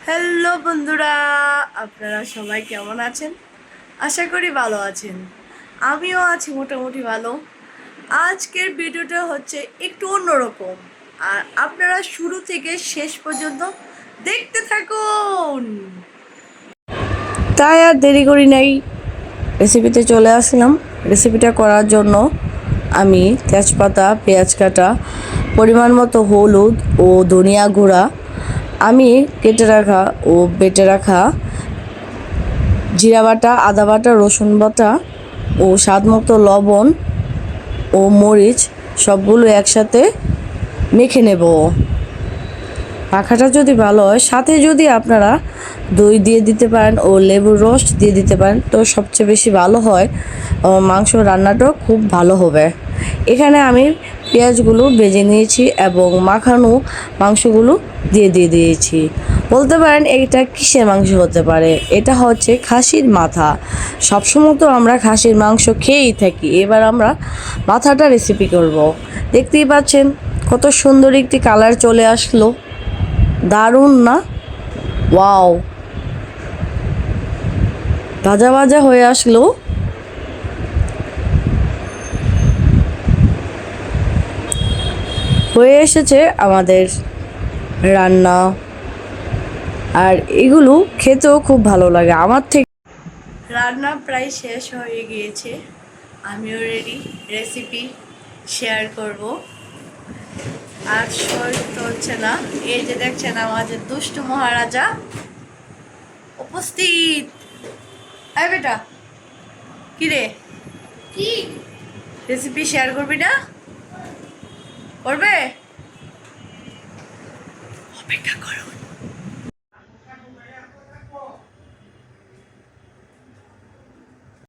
Hello বন্ধুরা, আপনারা সবাই কেমন আছেন? আশা করি ভালো আছেন। আমিও আছি মোটামুটি ভালো। আজকের ভিডিওটা হচ্ছে একটু অন্যরকম, আর আপনারা শুরু থেকে শেষ পর্যন্ত দেখতে থাকুন। তাই আর দেরি করি নাই, রেসিপিতে চলে আসলাম। রেসিপিটা করার জন্য আমি তেজপাতা, পেঁয়াজ কাটা, পরিমাণ মতো হলুদ ও ধনিয়া গুঁড়া, আমি কেটে রাখা ও বেটে রাখা জিরা বাটা, আদা বাটা, রসুন বাটা ও স্বাদমতো লবণ ও মরিচ সবগুলো একসাথে মেখে নেব। মাখাটা যদি ভালো হয়, সাথে যদি আপনারা দই দিয়ে দিতে পারেন ও লেবুর রস দিয়ে দিতে পারেন তো সবচেয়ে বেশি ভালো হয়, মাংস রান্নাটাও খুব ভালো হবে। এখানে আমি পেঁয়াজগুলো ভেজে নিয়েছি এবং মাখানো মাংসগুলো দিয়ে দিয়েছি। বলতে পারেন এটা কিসের মাংস হতে পারে, এটা হচ্ছে খাসির মাথা। সবসময় তো আমরা খাসির মাংস খেয়েই থাকি, এবার আমরা মাথাটা রেসিপি করব। দেখতেই পাচ্ছেন কত সুন্দর একটি কালার চলে আসলো, দারুণ না? ওয়াও, ভাজা ভাজা হয়ে আসলো। হয়ে এসেছে আমাদের রান্না, আর এগুলো খেতেও খুব ভালো লাগে আমার থেকে। রান্না প্রায় শেষ হয়ে গিয়েছে, আমিও রেডি রেসিপি শেয়ার করব। আর সহ্য হচ্ছে না, এই যে দেখছেন আমাদের দুষ্টু মহারাজা উপস্থিত। আয় বেটা, কি রে, কি রেসিপি শেয়ার করবি না? করবে? অপেক্ষা করুন।